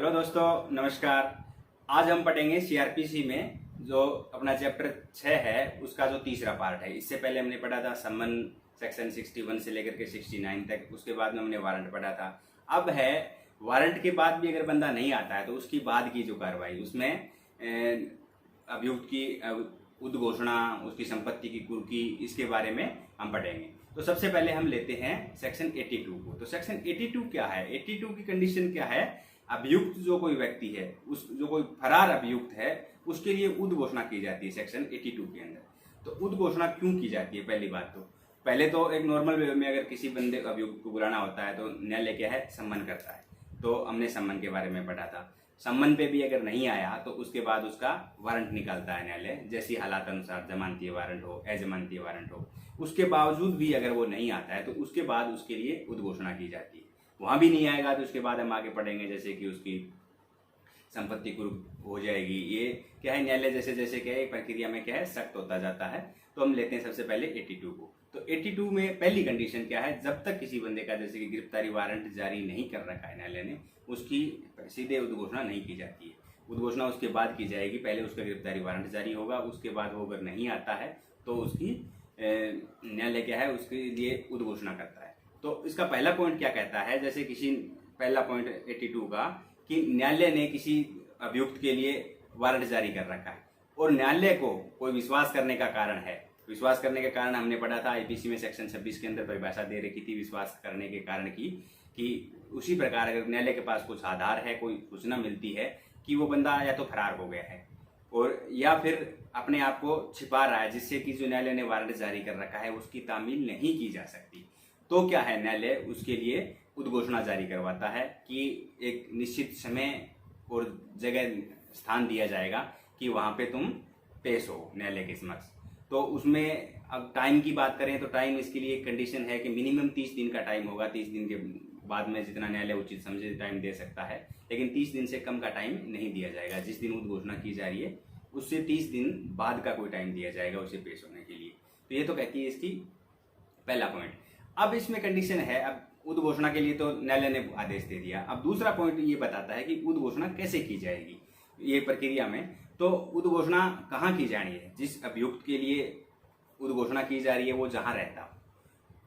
Hello दोस्तों, नमस्कार। आज हम पढ़ेंगे सीआरपीसी में जो अपना चैप्टर 6 है उसका जो तीसरा पार्ट है। इससे पहले हमने पढ़ा था समन सेक्शन 61 से लेकर के 69 तक। उसके बाद में हमने वारंट पढ़ा था। अब है वारंट के बाद भी अगर बंदा नहीं आता है तो उसकी बाद की जो कार्रवाई, उसमें अभियुक्त की उद्घोषणा, उसकी संपत्ति की कुर्की, इसके बारे में हम पढ़ेंगे। तो सबसे पहले हम लेते हैं सेक्शन 82 को। तो सेक्शन 82 क्या है? 82 की कंडीशन क्या है? अभियुक्त जो कोई व्यक्ति है, उस जो कोई फरार अभियुक्त है, उसके लिए उद्घोषणा की जाती है सेक्शन 82 के अंदर। तो उद्घोषणा क्यों की जाती है? पहली बात तो पहले तो एक नॉर्मल वे में अगर किसी बंदे अभियुक्त को बुलाना होता है तो न्यायालय क्या है, सम्मन करता है। तो हमने सम्मन के बारे में पढ़ा था। सम्मन पे भी अगर नहीं आया तो उसके बाद उसका वारंट निकालता है न्यायालय, जैसी हालात अनुसार, जमानती वारंट हो, अजमानती वारंट हो। उसके बावजूद भी अगर वो नहीं आता है तो उसके बाद उसके लिए उद्घोषणा की जाती है। वहां भी नहीं आएगा तो उसके बाद हम आगे पढ़ेंगे, जैसे कि उसकी संपत्ति कुर्क हो जाएगी। ये क्या है, न्यायालय जैसे जैसे क्या है प्रक्रिया में क्या है, सख्त होता जाता है। तो हम लेते हैं सबसे पहले 82 को। तो 82 में पहली कंडीशन क्या है? जब तक किसी बंदे का जैसे कि गिरफ्तारी वारंट जारी नहीं कर रखा है न्यायालय ने, उसकी सीधे उद्घोषणा नहीं की जाती है। उद्घोषणा उसके बाद की जाएगी। पहले उसका गिरफ्तारी वारंट जारी होगा, उसके बाद वो अगर नहीं आता है तो उसकी न्यायालय क्या है, उसके लिए उद्घोषणा करता है। तो इसका पहला पॉइंट क्या कहता है? जैसे किसी पहला पॉइंट 82 का कि न्यायालय ने किसी अभियुक्त के लिए वारंट जारी कर रखा है और न्यायालय को कोई विश्वास करने का कारण है। विश्वास करने के कारण हमने पढ़ा था आईपीसी में सेक्शन 26 के अंदर परिभाषा दे रखी थी विश्वास करने के कारण की, कि उसी प्रकार अगर न्यायालय के पास कुछ आधार है, कोई सूचना मिलती है कि वो बंदा या तो फरार हो गया है और या फिर अपने आप को छिपा रहा है, जिससे कि जो न्यायालय ने वारंट जारी कर रखा है उसकी तामील नहीं की जा सकती, तो क्या है, न्यायालय उसके लिए उद्घोषणा जारी करवाता है कि एक निश्चित समय और जगह स्थान दिया जाएगा कि वहां पे तुम पेश हो न्यायालय के समक्ष। तो उसमें अब टाइम की बात करें तो टाइम इसके लिए एक कंडीशन है कि मिनिमम 30 दिन का टाइम होगा। 30 दिन के बाद में जितना न्यायालय उचित समझे टाइम दे सकता है, लेकिन 30 दिन से कम का टाइम नहीं दिया जाएगा। जिस दिन उद्घोषणा की जा रही है उससे 30 दिन बाद का कोई टाइम दिया जाएगा उसे पेश होने के लिए। तो ये तो कहती है इसकी पहला पॉइंट। अब इसमें कंडीशन है, अब उद्घोषणा के लिए तो न्यायालय ने आदेश दे दिया। अब दूसरा पॉइंट ये बताता है कि उद्घोषणा कैसे की जाएगी ये प्रक्रिया में। तो उद्घोषणा कहाँ की जानी है? जिस अभियुक्त के लिए उद्घोषणा की जा रही है वो जहां रहता हो,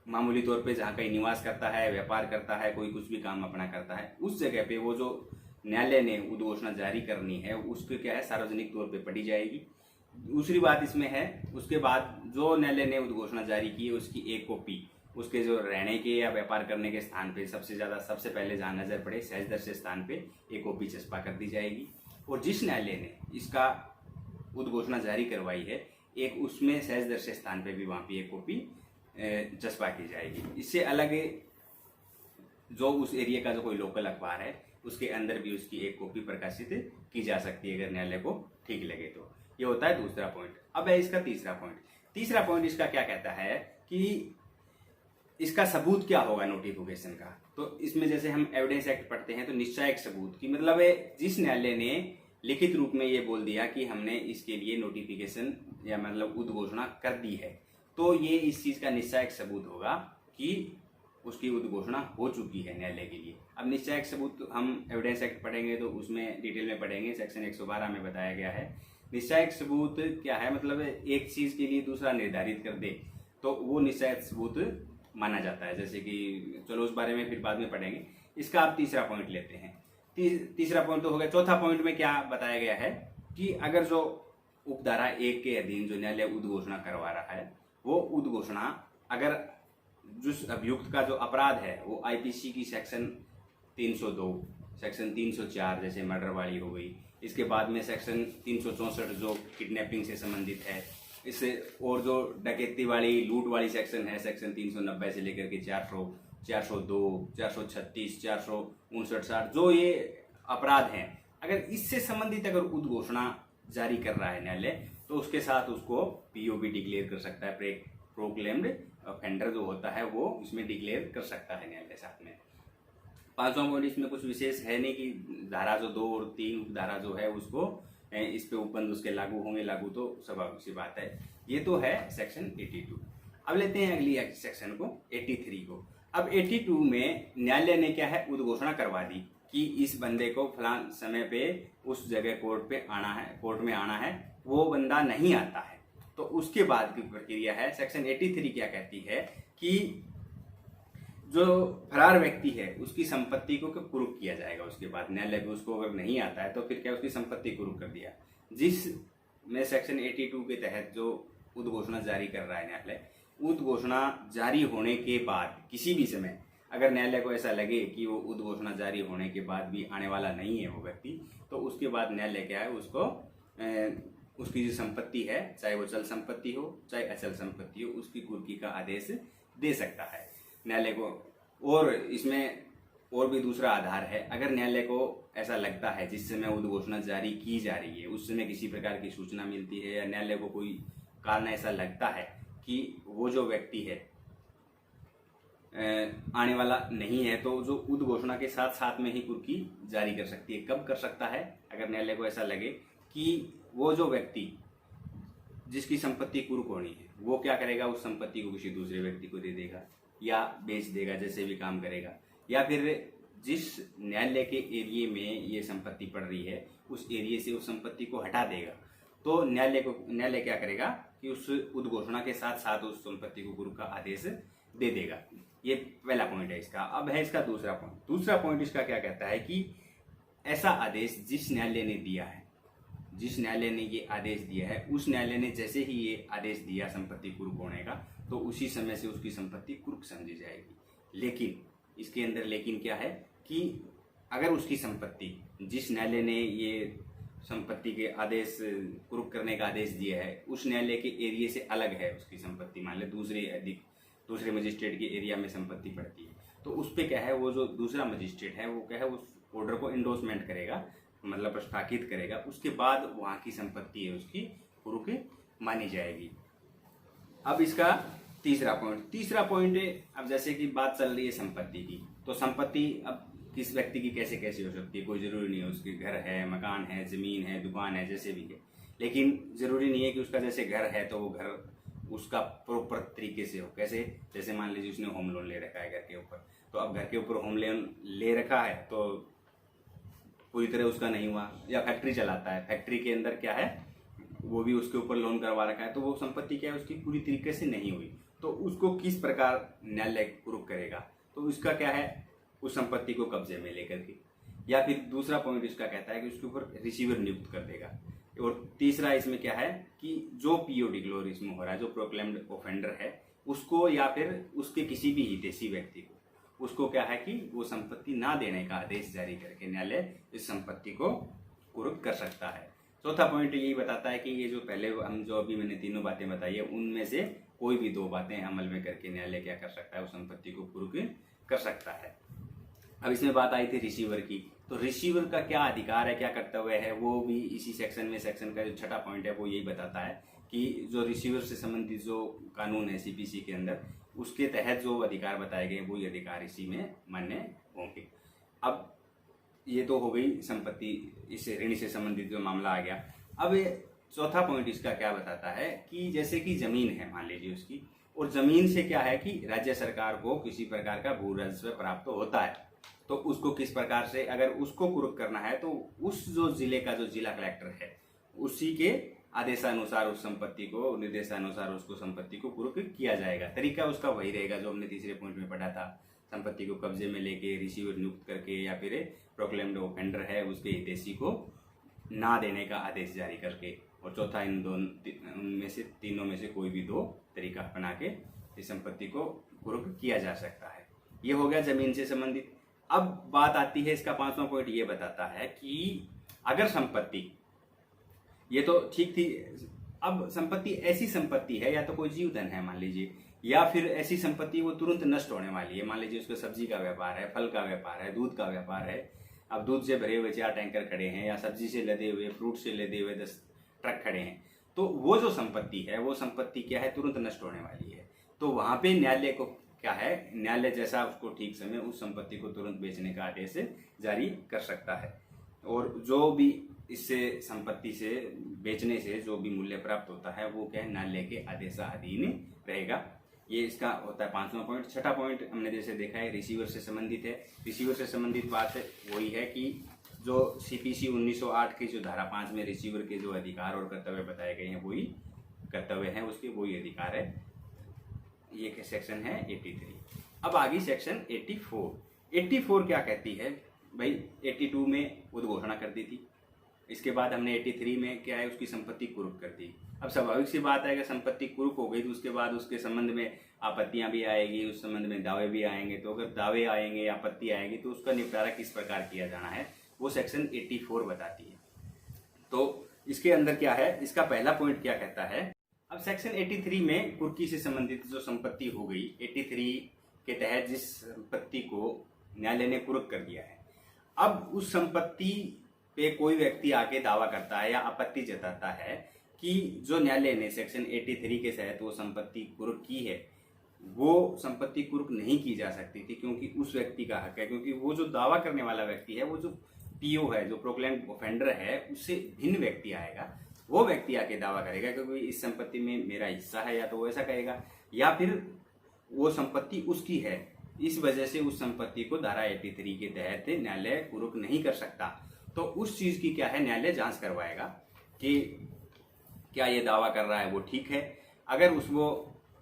मामूली तौर पे जहां कहीं निवास करता है, व्यापार करता है, कोई कुछ भी काम अपना करता है, उस जगह पे वो जो न्यायालय ने उद्घोषणा जारी करनी है उसको क्या है, सार्वजनिक तौर पर पढ़ी जाएगी। दूसरी बात इसमें है, उसके बाद जो न्यायालय ने उद्घोषणा जारी की है उसकी एक कॉपी उसके जो रहने के या व्यापार करने के स्थान पे सबसे पहले जहां नजर पड़े सहज दर्शनीय स्थान पे एक कॉपी चस्पा कर दी जाएगी। और जिस न्यायालय ने इसका उद्घोषणा जारी करवाई है, एक उसमें सहज दर्शनीय स्थान पे भी वहां पे एक कॉपी चस्पा की जाएगी। इससे अलग जो उस एरिया का जो कोई लोकल अखबार है उसके अंदर भी उसकी एक कॉपी प्रकाशित की जा सकती है, अगर न्यायालय को ठीक लगे तो। ये होता है दूसरा पॉइंट। अब है इसका तीसरा पॉइंट। तीसरा पॉइंट इसका क्या कहता है कि इसका सबूत क्या होगा नोटिफिकेशन का। तो इसमें जैसे हम एविडेंस एक्ट पढ़ते हैं तो निश्चायक सबूत की मतलब है, जिस न्यायालय ने लिखित रूप में ये बोल दिया कि हमने इसके लिए नोटिफिकेशन या मतलब उद्घोषणा कर दी है, तो ये इस चीज का निश्चायक सबूत होगा कि उसकी उद्घोषणा हो चुकी है न्यायालय के लिए। अब निश्चायक सबूत हम एविडेंस एक्ट पढ़ेंगे तो उसमें डिटेल में पढ़ेंगे, सेक्शन 112 में बताया गया है। निश्चायक सबूत क्या है, मतलब एक चीज के लिए दूसरा निर्धारित कर दे तो वो निश्चायक सबूत माना जाता है। जैसे कि चलो उस बारे में फिर बाद में पढ़ेंगे। इसका आप तीसरा पॉइंट लेते हैं। तीसरा पॉइंट तो हो गया। चौथा पॉइंट में क्या बताया गया है कि अगर जो उपधारा 1 के अधीन जो न्यायालय उद्घोषणा करवा रहा है, वो उद्घोषणा अगर जिस अभियुक्त का जो अपराध है वो आईपीसी की सेक्शन 302, सेक्शन 304 जैसे मर्डर वाली हो गई, इसके बाद में सेक्शन 364 जो किडनैपिंग से संबंधित है, इससे और जो डकैती वाली लूट वाली सेक्शन है, सेक्शन 390 से लेकर के 400, 402, 436, 459, जो ये अपराध हैं, अगर इससे संबंधित अगर उद्घोषणा जारी कर रहा है न्यायालय तो उसके साथ उसको पीओबी डिक्लेयर कर सकता है। प्रोक्लेम्ड ऑफेंडर जो होता है वो इसमें डिक्लेयर कर सकता है न्यायालय साथ में। पांचवा पॉइंट इसमें कुछ विशेष है नहीं कि धारा जो 2 और 3 धारा जो है उसको इस पे उपबंध उसके लागू होंगे, लागू तो स्वाभाविक सी बात है। ये तो है सेक्शन 82। अब लेते हैं अगली सेक्शन को 83 को। अब 82 में न्यायालय ने क्या है, उद्घोषणा करवा दी कि इस बंदे को फलां समय पे उस जगह कोर्ट में आना है, वो बंदा नहीं आता है, तो उसके बाद की प्रक्रिया है सेक्शन 83 क्या कहती है कि जो फरार व्यक्ति है उसकी संपत्ति को कुर्क किया जाएगा। उसके बाद न्यायालय को उसको अगर नहीं आता है तो फिर क्या, उसकी संपत्ति कुर्क कर दिया। जिस में सेक्शन 82 के तहत जो उद्घोषणा जारी कर रहा है न्यायालय, उद्घोषणा जारी होने के बाद किसी भी समय अगर न्यायालय को ऐसा लगे कि वो उद्घोषणा जारी होने के बाद भी आने वाला नहीं है वो व्यक्ति, तो उसके बाद न्यायालय क्या है, उसको उसकी जो संपत्ति है, चाहे वो चल संपत्ति हो चाहे अचल संपत्ति हो, उसकी कुर्की का आदेश दे सकता है न्यायालय को। और इसमें और भी दूसरा आधार है, अगर न्यायालय को ऐसा लगता है जिस समय उद्घोषणा जारी की जा रही है उस समय किसी प्रकार की सूचना मिलती है या न्यायालय को कोई कारण ऐसा लगता है कि वो जो व्यक्ति है आने वाला नहीं है, तो जो उद्घोषणा के साथ साथ में ही कुर्की जारी कर सकती है। कब कर सकता है, अगर न्यायालय को ऐसा लगे कि वो जो व्यक्ति जिसकी संपत्ति कुर्क होनी है वो क्या करेगा, उस संपत्ति को किसी दूसरे व्यक्ति को दे देगा या बेच देगा, जैसे भी काम करेगा, या फिर जिस न्यायालय के एरिए में ये संपत्ति पड़ रही है उस एरिए से उस संपत्ति को हटा देगा। तो न्यायालय क्या करेगा कि उस उद्घोषणा के साथ साथ उस संपत्ति को कुर्क का आदेश दे देगा। ये पहला पॉइंट है इसका। अब है इसका दूसरा पॉइंट। दूसरा पॉइंट इसका क्या कहता है कि ऐसा आदेश जिस न्यायालय ने दिया है, जिस न्यायालय ने ये आदेश दिया है, उस न्यायालय ने जैसे ही ये आदेश दिया संपत्ति कुर्क होने का, तो उसी समय से उसकी संपत्ति कुर्क समझी जाएगी। लेकिन इसके अंदर लेकिन क्या है कि अगर उसकी संपत्ति जिस न्यायालय ने ये संपत्ति के आदेश कुर्क करने का आदेश दिया है उस न्यायालय के एरिया से अलग है उसकी संपत्ति, मान ले दूसरे मजिस्ट्रेट के एरिया में संपत्ति पड़ती है, तो उस पर क्या है, वो जो दूसरा मजिस्ट्रेट है वो क्या है, उस ऑर्डर को इंडोर्समेंट करेगा, मतलब प्रस्तावित करेगा, उसके बाद वहाँ की संपत्ति है उसकी कुर्क मानी जाएगी। अब इसका तीसरा पॉइंट है, अब जैसे कि बात चल रही है संपत्ति की, तो संपत्ति अब किस व्यक्ति की कैसे कैसे हो सकती है, कोई जरूरी नहीं है उसके घर है, मकान है, जमीन है, दुकान है, जैसे भी है, लेकिन जरूरी नहीं है कि उसका जैसे घर है तो वो घर उसका प्रॉपर तरीके से हो। कैसे, जैसे मान लीजिए उसने होम लोन ले रखा है घर के ऊपर, तो अब घर के ऊपर होम लोन ले रखा है तो पूरी तरह उसका नहीं हुआ, या फैक्ट्री चलाता है, फैक्ट्री के अंदर क्या है वो भी उसके ऊपर लोन करवा रखा है, तो वो संपत्ति क्या है उसकी पूरी तरीके से नहीं हुई, तो उसको किस प्रकार न्यायालय कुर्क करेगा, तो इसका क्या है, उस संपत्ति को कब्जे में लेकर के। या फिर दूसरा पॉइंट इसका कहता है कि उसके ऊपर रिसीवर नियुक्त कर देगा। और तीसरा इसमें क्या है कि जो पीओ डिक्लोर इसमें हो रहा है, जो प्रोक्लेम्ड ऑफेंडर है उसको या फिर उसके किसी भी हितैषी व्यक्ति को, उसको क्या है कि वो संपत्ति ना देने का आदेश जारी करके न्यायालय इस संपत्ति को कुर्क कर सकता है। चौथा पॉइंट यही बताता है कि ये जो पहले हम जो अभी मैंने तीनों बातें बताई है उनमें से कोई भी दो बातें अमल में करके न्यायालय क्या कर सकता है, उस संपत्ति को कुर्क कर सकता है। अब इसमें बात आई थी रिसीवर की, तो रिसीवर का क्या अधिकार है, क्या कर्तव्य है, वो भी इसी सेक्शन का जो छठा पॉइंट है वो यही बताता है कि जो रिसीवर से संबंधित जो कानून है सीपीसी के अंदर, उसके तहत जो अधिकार बताए गए वही अधिकार इसी में मान्य होंगे। अब ये तो हो गई संपत्ति, इससे ऋण से संबंधित जो मामला आ गया। अब चौथा पॉइंट इसका क्या बताता है कि जैसे कि जमीन है मान लीजिए उसकी, और जमीन से क्या है कि राज्य सरकार को किसी प्रकार का भू राजस्व प्राप्त होता है, तो उसको किस प्रकार से अगर उसको कुर्क करना है तो उस जो जिले का जो जिला कलेक्टर है उसी के आदेशानुसार उस संपत्ति को, निर्देशानुसार उसको संपत्ति को कुर्क किया जाएगा। तरीका उसका वही रहेगा जो हमने तीसरे पॉइंट में पढ़ा था, संपत्ति को कब्जे में लेके रिसीवर नियुक्त करके या फिर प्रोक्लेम्ड ऑफेंडर है उसके हितैषी को ना देने का आदेश जारी करके, और चौथा इन तीनों में से कोई भी दो तरीका अपना के इस संपत्ति को कुर्क किया जा सकता है। ये हो गया जमीन से संबंधित। अब बात आती है, इसका पांचवा पॉइंट ये बताता है कि अगर संपत्ति, ये तो ठीक थी, अब संपत्ति ऐसी संपत्ति है या तो कोई जीवधन है मान लीजिए, या फिर ऐसी संपत्ति वो तुरंत नष्ट होने वाली है, मान लीजिए उसका सब्जी का व्यापार है, फल का व्यापार है, दूध का व्यापार है, अब दूध से भरे हुए 4 टैंकर खड़े हैं या सब्जी से लदे हुए, फ्रूट से लदे हुए 10 ट्रक खड़े हैं, तो वो जो संपत्ति है वो संपत्ति क्या है, तुरंत नष्ट होने वाली है। तो वहां पे न्यायालय को क्या है, न्यायालय जैसा उसको ठीक समय उस संपत्ति को तुरंत बेचने का आदेश जारी कर सकता है, और जो भी इससे संपत्ति से बेचने से जो भी मूल्य प्राप्त होता है वो क्या है, न्यायालय के आदेशाधीन रहेगा। ये इसका होता है 5वां पॉइंट। छठा पॉइंट हमने जैसे देखा है रिसीवर से संबंधित है। रिसीवर से संबंधित बात वही है कि जो CPC 1908 की जो धारा 5 में रिसीवर के जो अधिकार और कर्तव्य बताए गए हैं वही कर्तव्य हैं, उसके वही अधिकार है। ये सेक्शन है 83। अब आगे सेक्शन 84। 84 क्या कहती है भाई? 82 में उद्घोषणा कर दी थी, इसके बाद हमने 83 में क्या है उसकी संपत्ति कुर्क कर दी। अब स्वाभाविक सी बात है कि संपत्ति कुर्क हो गई तो उसके बाद उसके संबंध में आपत्तियां भी आएगी, उस संबंध में दावे भी आएंगे। तो अगर दावे आएंगे, आपत्ति आएगी, तो उसका निपटारा किस प्रकार किया जाना है वो सेक्शन 84 बताती है। तो इसके अंदर क्या है, इसका पहला पॉइंट क्या कहता है? अब सेक्शन 83 में कुर्की से संबंधित जो संपत्ति हो गई, 83 के तहत जिस संपत्ति को न्यायालय ने कुर्क कर दिया है, अब उस संपत्ति पे कोई व्यक्ति आके दावा करता है या आपत्ति जताता है कि जो न्यायालय ने सेक्शन 83 के तहत वो संपत्ति कुर्क की है, वो संपत्ति कुर्क नहीं की जा सकती थी क्योंकि उस व्यक्ति का हक है। क्योंकि वो जो दावा करने वाला व्यक्ति है, वो जो PO है, जो प्रोक्लेम्ड ऑफेंडर है, उससे भिन्न व्यक्ति आएगा, वो व्यक्ति आके दावा करेगा क्योंकि इस संपत्ति में मेरा हिस्सा है, या तो वो ऐसा कहेगा, या फिर वो संपत्ति उसकी है, इस वजह से उस संपत्ति को धारा 83 के तहत न्यायालय कुर्क नहीं कर सकता। तो उस चीज की क्या है, न्यायालय जांच करवाएगा कि क्या ये दावा कर रहा है वो ठीक है। अगर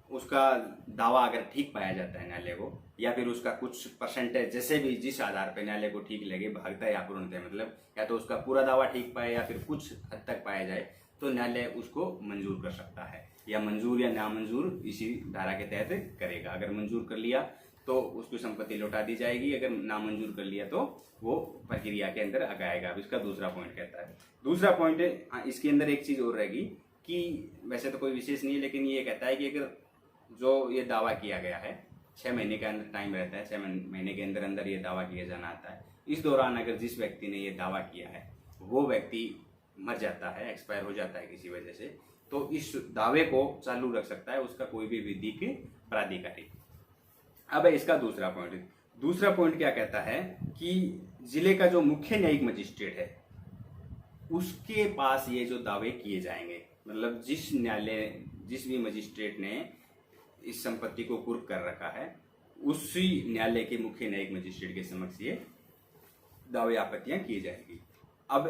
उसका दावा अगर ठीक पाया जाता है न्यायालय को, या फिर उसका कुछ परसेंटेज जैसे भी जिस आधार पर न्यायालय को ठीक लगे, भागता या पूर्णतः, मतलब या तो उसका पूरा दावा ठीक पाए या फिर कुछ हद तक पाया जाए, तो न्यायालय उसको मंजूर कर सकता है, या मंजूर या नामंजूर इसी धारा के तहत करेगा। अगर मंजूर कर लिया तो उसकी संपत्ति लौटा दी जाएगी, अगर नामंजूर कर लिया तो वो प्रक्रिया के अंदर आएगा। अब इसका दूसरा पॉइंट कहता है, दूसरा पॉइंट है, इसके अंदर एक चीज और रहेगी कि वैसे तो कोई विशेष नहीं है, लेकिन ये कहता है कि अगर जो ये दावा किया गया है, 6 महीने का अंदर टाइम रहता है, 6 महीने के अंदर अंदर ये दावा किया जाना आता है। इस दौरान अगर जिस व्यक्ति ने ये दावा किया है वो व्यक्ति मर जाता है, एक्सपायर हो जाता है किसी वजह से, तो इस दावे को चालू रख सकता है उसका कोई भी विधिक प्राधिकारी। अब है इसका दूसरा पॉइंट। दूसरा पॉइंट क्या कहता है कि जिले का जो मुख्य न्यायिक मजिस्ट्रेट है उसके पास ये जो दावे किए जाएंगे, मतलब जिस भी मजिस्ट्रेट ने इस संपत्ति को कुर्क कर रखा है, उसी न्यायालय के मुख्य न्यायिक मजिस्ट्रेट के समक्ष ये दावे आपत्तियां की जाएगी। अब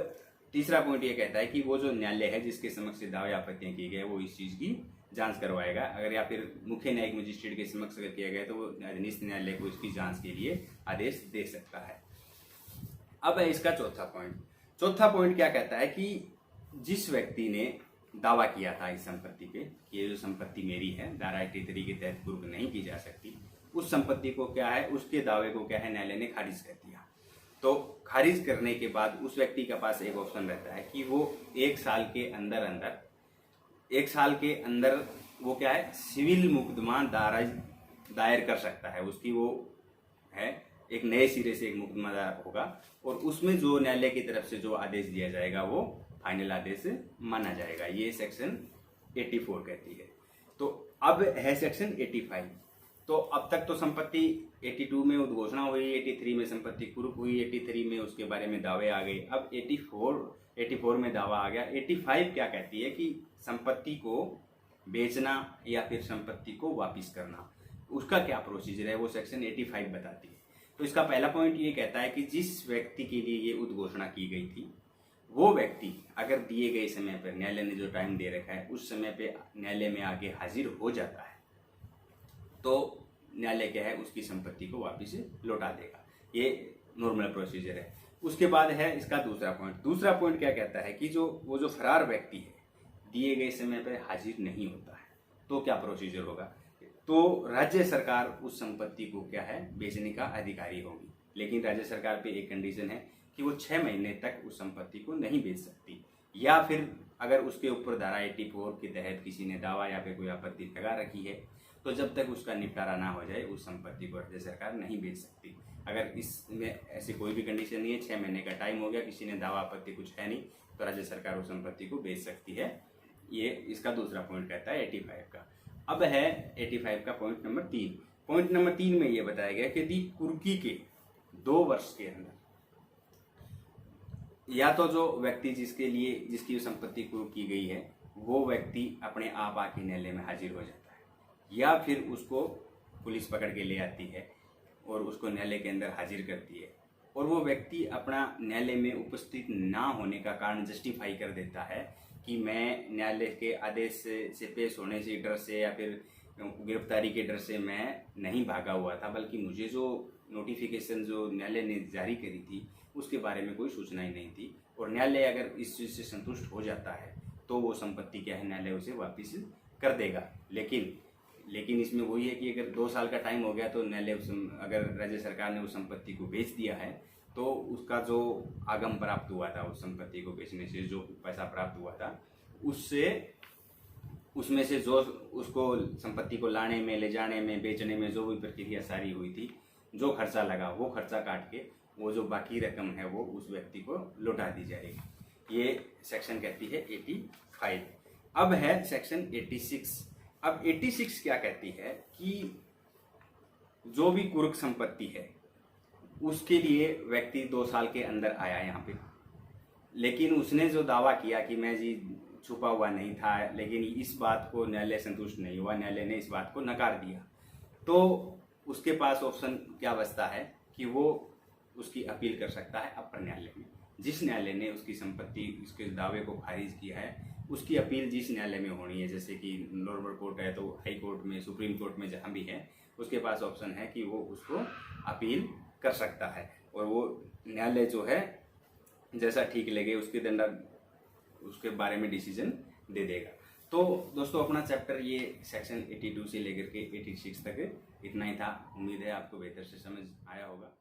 तीसरा पॉइंट ये कहता है कि वो जो न्यायालय है जिसके समक्ष दावे आपत्तियां की गई, वो इस चीज की जांच करवाएगा। अगर या फिर मुख्य न्यायिक मजिस्ट्रेट के समक्ष अगर किया गया तो वो अधीनस्थ न्यायालय को इसकी जांच के लिए आदेश दे सकता है। अब है इसका चौथा पॉइंट। चौथा पॉइंट क्या कहता है कि जिस व्यक्ति ने दावा किया था इस संपत्ति पे, ये जो संपत्ति मेरी है, धारा 83 के तहत कुर्क नहीं की जा सकती, उस संपत्ति को क्या है, उसके दावे को क्या है, न्यायालय ने खारिज कर दिया। तो खारिज करने के बाद उस व्यक्ति के पास एक ऑप्शन रहता है कि वो 1 साल के अंदर वो क्या है, सिविल मुकदमा दायर कर सकता है। उसकी वो है एक नए सिरे से एक मुकदमा दायर होगा और उसमें जो न्यायालय की तरफ से जो आदेश दिया जाएगा वो फाइनल आदेश माना जाएगा। ये सेक्शन 84 कहती है। तो अब है सेक्शन 85। तो अब तक तो संपत्ति 82 में उद्घोषणा हुई, 83 में संपत्ति कुर्क हुई, 83 में उसके बारे में दावे आ गए। अब 84 में दावा आ गया। 85 क्या कहती है कि संपत्ति को बेचना या फिर संपत्ति को वापिस करना, उसका क्या प्रोसीजर है, वो सेक्शन 85 बताती है। तो इसका पहला पॉइंट ये कहता है कि जिस व्यक्ति के लिए ये उद्घोषणा की गई थी, वो व्यक्ति अगर दिए गए समय पर, न्यायालय ने जो टाइम दे रखा है उस समय पे न्यायालय में आके हाजिर हो जाता है, तो न्यायालय क्या है, उसकी संपत्ति को वापिस लौटा देगा। ये नॉर्मल प्रोसीजर है। उसके बाद है इसका दूसरा पॉइंट। दूसरा पॉइंट क्या कहता है कि वो जो फरार व्यक्ति है, दिए गए समय पर हाजिर नहीं होता है, तो क्या प्रोसीजर होगा। तो राज्य सरकार उस संपत्ति को क्या है, बेचने का अधिकारी होगी। लेकिन राज्य सरकार पे एक कंडीशन है कि वो 6 महीने तक उस संपत्ति को नहीं बेच सकती, या फिर अगर उसके ऊपर धारा 84 के तहत किसी ने दावा या फिर कोई आपत्ति लगा रखी है, तो जब तक उसका निपटारा ना हो जाए उस संपत्ति को राज्य सरकार नहीं बेच सकती। अगर इसमें ऐसी कोई भी कंडीशन नहीं है, 6 महीने का टाइम हो गया, किसी ने दावा आपत्ति कुछ है नहीं, तो राज्य सरकार उस संपत्ति को बेच सकती है। ये इसका दूसरा पॉइंट कहता है 85 का। अब है 85 का पॉइंट नंबर 3। पॉइंट नंबर 3 में ये बताया गया कि यदि कुर्की के 2 वर्ष के अंदर या तो जो व्यक्ति जिसकी संपत्ति कुर्क की गई है वो व्यक्ति अपने आप आके न्यायालय में हाजिर हो जाता है, या फिर उसको पुलिस पकड़ के ले आती है और उसको न्यायालय के अंदर हाजिर करती है और वो व्यक्ति अपना न्यायालय में उपस्थित ना होने का कारण जस्टिफाई कर देता है कि मैं न्यायालय के आदेश से पेश होने से डर से या फिर गिरफ्तारी के डर से मैं नहीं भागा हुआ था, बल्कि मुझे जो नोटिफिकेशन जो न्यायालय ने जारी करी थी उसके बारे में कोई सूचना ही नहीं थी, और न्यायालय अगर इस चीज़ से संतुष्ट हो जाता है तो वो संपत्ति क्या है न्यायालय उसे वापस कर देगा। लेकिन इसमें वही है कि अगर 2 साल का टाइम हो गया तो न्यायालय अगर राज्य सरकार ने उस संपत्ति को बेच दिया है तो उसका जो आगम प्राप्त हुआ था उस संपत्ति को बेचने से जो पैसा प्राप्त हुआ था उसमें से जो उसको संपत्ति को लाने में, ले जाने में, बेचने में जो भी प्रक्रिया सारी हुई थी, जो खर्चा लगा वो खर्चा काट के वो जो बाकी रकम है वो उस व्यक्ति को लौटा दी जाएगी। ये सेक्शन कहती है 85। अब है सेक्शन 86। अब 86 क्या कहती है कि जो भी कुर्क संपत्ति है उसके लिए व्यक्ति 2 साल के अंदर आया यहाँ पे, लेकिन उसने जो दावा किया कि मैं जी छुपा हुआ नहीं था, लेकिन इस बात को न्यायालय संतुष्ट नहीं हुआ, न्यायालय ने इस बात को नकार दिया, तो उसके पास ऑप्शन क्या बचता है कि वो उसकी अपील कर सकता है अपर न्यायालय में। जिस न्यायालय ने उसकी संपत्ति, उसके दावे को खारिज किया है, उसकी अपील जिस न्यायालय में होनी है, जैसे कि लोअर कोर्ट है तो हाई कोर्ट में, सुप्रीम कोर्ट में, जहाँ भी है उसके पास ऑप्शन है कि वो उसको अपील कर सकता है और वो न्यायालय जो है जैसा ठीक लगे उसके बारे में डिसीजन दे देगा। तो दोस्तों अपना चैप्टर ये सेक्शन 82 से लेकर के 86 तक इतना ही था। उम्मीद है आपको बेहतर से समझ आया होगा।